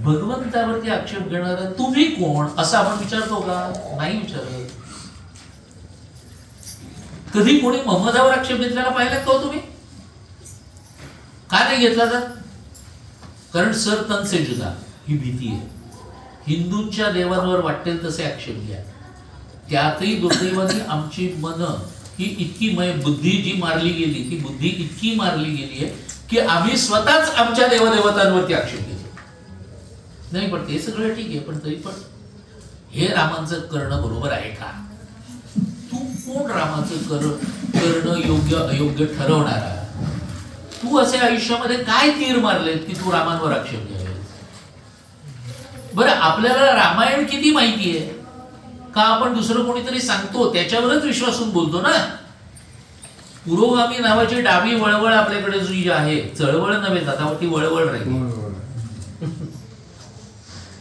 भगवंतावरती आक्षेप घेणारा तुम्ही कोण असं आपण विचारतो का? नाही विचारत. कधी कोणी मोहम्मदावर आक्षेप घेतलेला पाहिला का तुम्ही? का नाही घेतला जात? कारण सर तन से जुदा ही भीती आहे. हिंदूंच्या देवांवर वाटेल तसे आक्षेप घ्या. त्यातही दुर्दैवाने आमची मन ही इतकी बुद्धी जी मारली गेली, ती बुद्धी इतकी मारली गेली आहे की आम्ही स्वतःच आमच्या देवदेवतांवरती आक्षेप घेतो. नाही पण ते सगळं ठीक आहे, पण तरी पण हे रामांचं करणं बरोबर आहे का? तू कोण रामाचं करणं योग्य अयोग्य ठरवणारा? तू असे आयुष्यामध्ये काय तीर मारलेत की तू रामांवर आक्षेप घ्यावे? बरं, आपल्याला रामायण किती माहिती आहे का? आपण दुसरं कोणीतरी सांगतो त्याच्यावरच विश्वासून बोलतो ना. पुरोगामी नावाची डावी वळवळ आपल्याकडे जी आहे, चळवळ नव्हे आता ती वळवळ राहिली.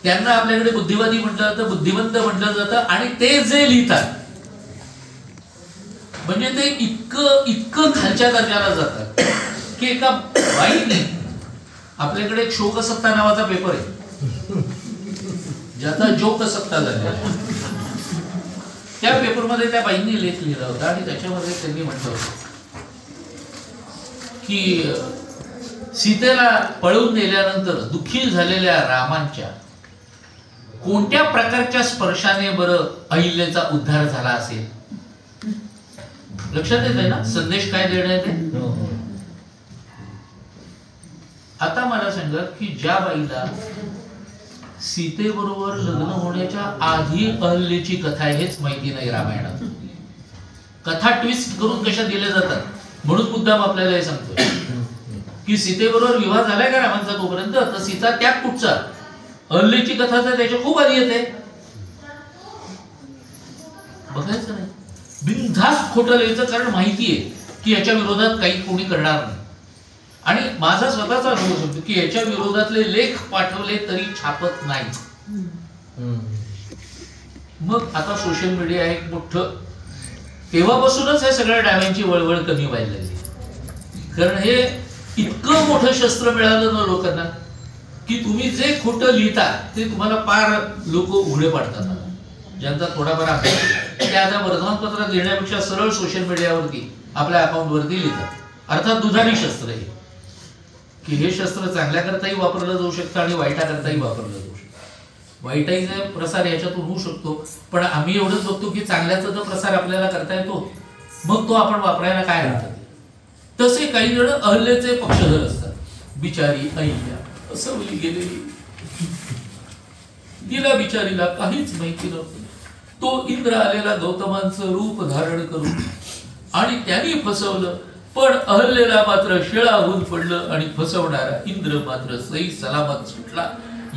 त्यांना आपल्याकडे बुद्धिवादी म्हटलं जातं, बुद्धिवंत म्हटलं जातं. आणि ते जे लिहितात म्हणजे ते इतकं खालच्या दर्जाला जातात की एका बाईने, आपल्याकडे एक शोकसत्ता नावाचा पेपर आहे ज्याचा जोकसत्ता झालेला आहे, त्या पेपरमध्ये त्या बाईंनी लेख लिहिला होता आणि त्याच्यामध्ये त्यांनी म्हटलं होतं की सीतेला पळून नेल्यानंतर दुःखी झालेल्या रामांच्या कोणत्या प्रकारच्या स्पर्शाने बरं अहिल्याचा उद्धार झाला असेल? लक्षात येते ना संदेश काय देण्यात येते? आता मला सांगा की ज्या बाईला सीतेबरोबर लग्न होण्याच्या आधी अहल्येची कथा आहे हेच माहिती नाही रामायणात. कथा ट्विस्ट करून कशा दिल्या जातात म्हणून मुद्दाम आपल्याला हे सांगतोय की सीतेबरोबर विवाह झालाय का रामांचा तोपर्यंत, तर सीता त्याग कुठचा? अहल्येची कथा तर त्याच्या खूप आधी येते. बघायचं नाही, बिनधास्त खोटं लिहायचं, कारण माहिती आहे की याच्या विरोधात काही कोणी करणार नाही. आणि माझा स्वतःचा अनुभव सांगतो की याच्या विरोधातले लेख पाठवले तरी छापत नाही. मग आता सोशल मीडिया एक मोठं, तेव्हापासूनच हे सगळ्या डाव्यांची वळवळ कमी व्हायला लागली. कारण हे इतकं मोठं शस्त्र मिळालं ना लोकांना की तुम्ही जे खोटं लिहिता ते तुम्हाला पार लोक उघडे पाडतात. ज्यांचा थोडाफार अभ्यास ते आता वर्तमानपत्रात लिहिण्यापेक्षा सरळ सोशल मीडियावरती आपल्या अकाउंटवरती लिहितात. अर्थात दुधारी शस्त्र आहे की हे शस्त्र चांगल्या करताही वापरलं जाऊ शकतं आणि वाईटा करताही वापरलं जाऊ शकतं. वाईटाईचा प्रसार याच्यातून होऊ शकतो, पण आम्ही एवढंच बघतो की चांगल्याचा जो प्रसार आपल्याला करता येतो मग तो आपण वापरायला काय राहतात. तसे काही जण अहल्येचे पक्षधर असतात. बिचारी अहिल्या फसवली गेलेली, तिला बिचारीला काहीच माहिती नव्हतं. तो इंद्र आलेला गौतमांचं रूप धारण करून आणि त्यांनी फसवलं, पण अहल्येला मात्र शिळाहून पडलं आणि फसवणारा इंद्र मात्र सही सलामत सुटला.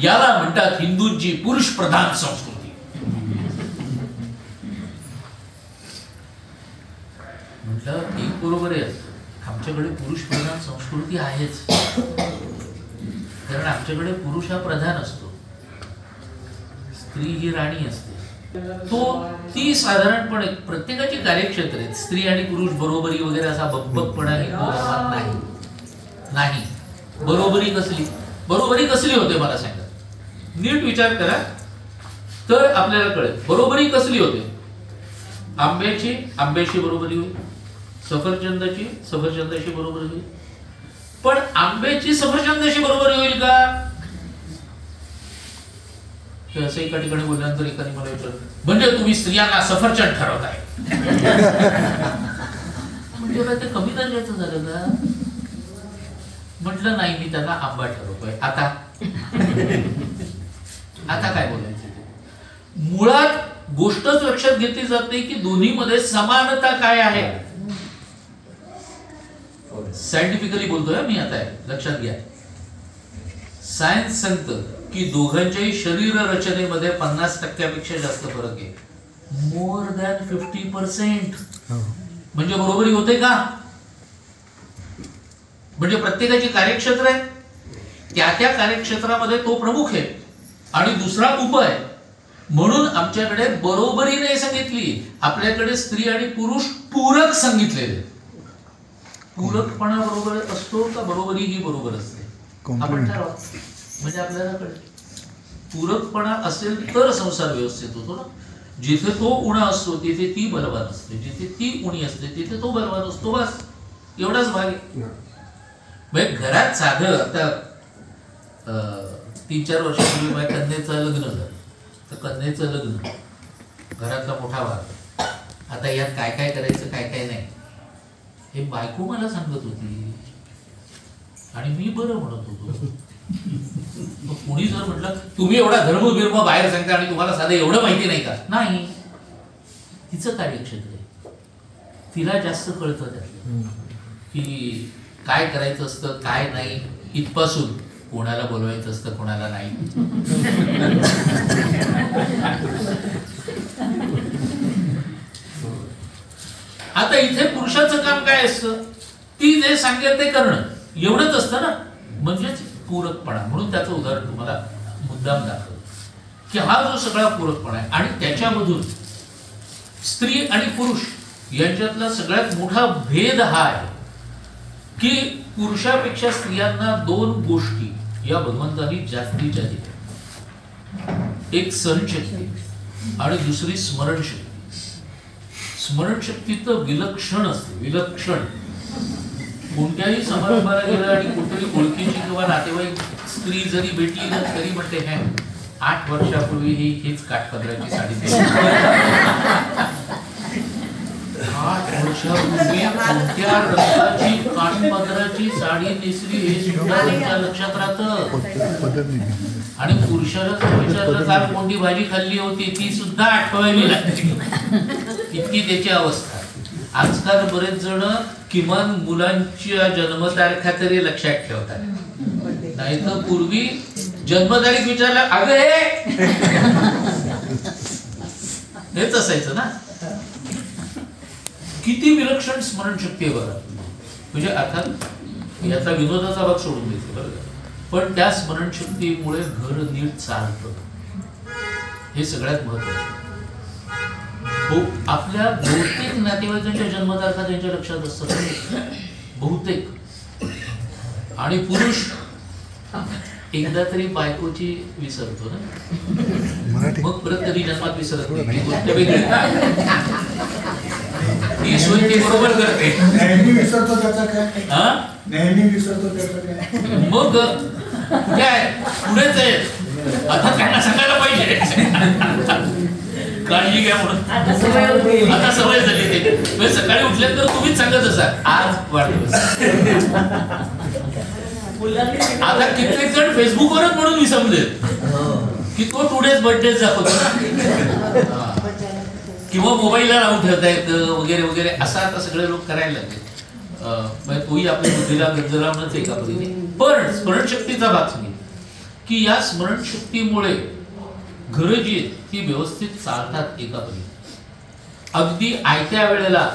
याला म्हणतात हिंदूंची पुरुष प्रधान संस्कृती. म्हटलं एक बरोबर आहे, आमच्याकडे पुरुष प्रधान संस्कृती आहेच, कारण आमच्याकडे पुरुष हा प्रधान असतो, स्त्री ही राणी असते. ती साधारणपणे प्रत्येकाची कार्यक्षेत्र आहेत. स्त्री आणि पुरुष बरोबरी वगैरे असा बकबकपणा हिंदू धर्मात नाही. बरोबरी कसली होते मला सांगा, नीट विचार करा तर आपल्याला कळेल. बरोबरी कसली होते? आंब्याची बरोबरी होईल, सफरचंदाची बरोबरी होईल. पण आंब्याची सफरचंदाशी बरोबरी होईल का? असं एका ठिकाणी बोलल्यानंतर एकाने मला विचारलं, म्हणजे तुम्ही स्त्रियांना सफरचंद ठरवताय म्हणजे ते कमी दर्जाचं झालं का? म्हटलं नाही, मी त्यांना आंबा ठरवतोय. आता काय बोलायचं? मुळात गोष्टच लक्षात घेतली जात नाही की दोन्ही मध्ये समानता काय आहे. सायंटिफिकली बोलतोय मी आता, लक्षात घ्या. सायन्स सांगतं की दोघांच्याही शरीर रचनेमध्ये 50% जास्त फरक आहे. More than 50%. म्हणजे बरोबरी होते का? म्हणजे प्रत्येकाची कार्यक्षेत्र आहे, त्या कार्यक्षेत्रामध्ये तो प्रमुख आहे आणि दुसरा उप आहे. म्हणून आमच्याकडे बरोबरी नाही सांगितली, आपल्याकडे स्त्री आणि पुरुष पूरक सांगितलेले. पूरकपणा बरोबर असतो का बरोबरी ही बरोबर असते? आपण ठरवा म्हणजे आपल्याला कळेल. पूरकपणा असेल तर संसार व्यवस्थित होतो ना. जिथे तो उणा असतो तिथे ती बलवान असते, जिथे ती उणी असते तिथे तो बलवान असतो. बस एवढाच भाग आहे. म्हणजे घरात साधं आता 3-4 वर्षापूर्वी माझ्या कन्येचं लग्न झालं. तर कन्येचं लग्न घरातला मोठा भाग. आता यात काय काय करायचं काय काय नाही हे बायको मला सांगत होती आणि मी बरं म्हणत होतो. मग कुणी जर म्हटलं तुम्ही एवढा धर्मबिर्म बाहेर सांगता आणि तुम्हाला साधं एवढं माहिती नाही का? नाही, तिचं कार्यक्षेत्र आहे, तिला जास्त कळतं त्यातलं की काय करायचं असतं काय नाही, इथपासून कोणाला बोलवायचं असतं कोणाला नाही. आता इथे पुरुषाचं काम काय असतं? ती जे सांगेल ते करणं एवढंच असतं ना. म्हणजेच पूरकपणा. म्हणून त्याचं उदाहरण तुम्हाला मुद्दाम दाखवलं की हा जो सगळा पूरकपणा आहे आणि त्याच्यामधून स्त्री आणि पुरुष यांच्यातला सगळ्यात मोठा भेद हा आहे की पुरुषापेक्षा स्त्रियांना 2 गोष्टी या भगवंतांनी जास्तीच्या दिल्या. एक सहनशक्ती आणि दुसरी स्मरणशक्ती. स्मरणशक्ती तर विलक्षण असते, विलक्षण. कोणत्याही समारंभाला गेलं आणि कुठेही ओळखीची किंवा नातेवाईक स्त्री जरी भेटली ना तरी म्हणते हे 8 वर्षापूर्वी हीच काठपदराची साडी 8 वर्षापूर्वी कोणत्या रंगाची काठपदराची साडी नेसली हे सुद्धा त्यांच्या लक्षात राहतं. आणि पुरुषाला विचारलं काल कोणती भाजी खाल्ली होती ती सुद्धा आठवावी लागते. इतकी त्याची अवस्था. आजकाल बरेच जण किमान मुलांच्या जन्मतारखा तरी लक्षात ठेवतात. नाही तर पूर्वी जन्मतारीख विचारलं अगं हेच असायचं ना. किती विलक्षण स्मरणशक्ती आहे बघा. म्हणजे अर्थात याचा विनोदाचा भाग सोडून देते बरं, पण त्या स्मरणशक्तीमुळे घर नीट चालतं. हे सगळ्यात महत्वाचं. हो, आपल्या बहुतेक नातेवाईकांच्या जन्मतारखा त्यांच्या लक्षात असतात बहुतेक. आणि पुरुष एकदा तरी बायकोची विसरतो ना, मग परत कधी जन्मात विसरत नाही. ही गोष्ट वेगळी. ही सोय ती बरोबर करते. नेहमी विसरतो त्याचा काय? नेहमी विसरतो त्याचा काय? मग काय पुढेच आहे. आता त्यांना सांगायला पाहिजे काळजी घ्या म्हणून. आता सवय झाली ते. सकाळी उठल्यानंतर तुम्हीच सांगत असाल आज वाढदिवस. आता कित्येक जण फेसबुकवरच म्हणून विसरलेत की तो टुडेज बर्थडे दाखवतो ना, किंवा मोबाईलला लावून ठेवता येतं वगैरे वगैरे. असं आता सगळे लोक करायला लागले. तोही आपल्या बुद्धीला गंज लावणंच एका पद्धतीने. पण स्मरणशक्तीचा भाग सांगेल की या स्मरणशक्तीमुळे घरं जी आहेत ती व्यवस्थित चालतात एका पद्धतीने. अगदी आयत्या वेळेला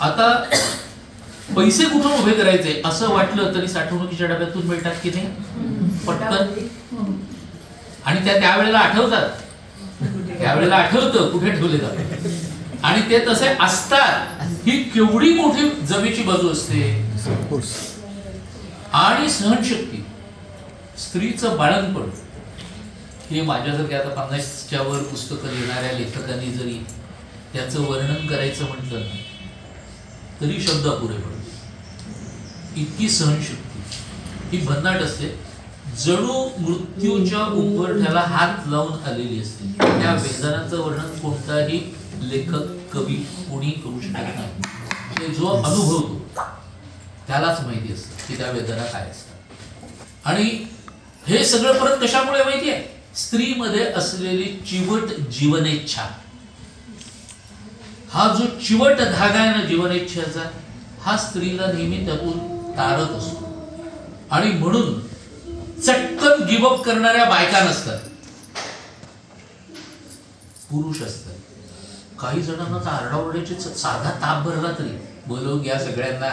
आता पैसे कुठून उभे करायचे असं वाटलं तरी साठवणुकीच्या डब्यातून मिळतात की नाही पटकन. आणि त्यावेळेला आठवतात, त्यावेळेला आठवतं कुठे ठेवले जातात. आणि ते तसे असतात. ही केवढी मोठी जमेची बाजू असते. आणि सहनशक्ती, स्त्रीचं बाळंतपण हे माझ्यासारख्या आता 50च्या वर पुस्तकं लिहिणाऱ्या लेखकांनी जरी त्याचं वर्णन करायचं म्हटलं ना तरी शब्द अपुरे पडते. इतकी सहनशक्ती ही भन्नाट असते. जणू मृत्यूच्या उंबरठ्याला हात लावून आलेली असते. त्या वेदनाचं वर्णन कोणताही लेखक कवी कोणी करू शकत नाही. ते जो अनुभवतो त्यालाच माहिती असतं की त्या वेदना काय असतात. आणि हे सगळं परत कशामुळे माहिती आहे? स्त्रीमध्ये असलेली चिवट जीवनेच्छा. हा जो चिवट धागा आहे ना जीवनेच्छेचा, हा स्त्रीला नेहमी त्यातून तारत असतो. आणि म्हणून चटकन गिवअप करणाऱ्या बायका नसतात, पुरुष असतात. काही जणांना तर आरडाओरड्याची साधा ताप भरला तरी बोलव घ्या सगळ्यांना.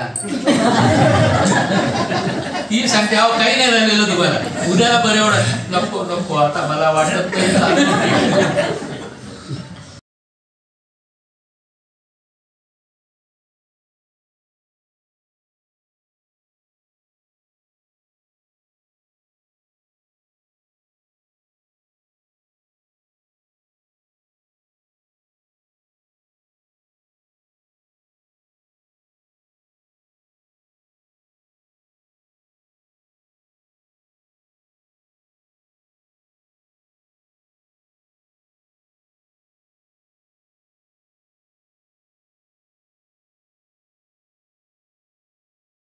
ती सांगते अहो काही नाही झालेलं तुम्हाला, उद्याला बरे होणार. नको नको आता मला वाटत नाही.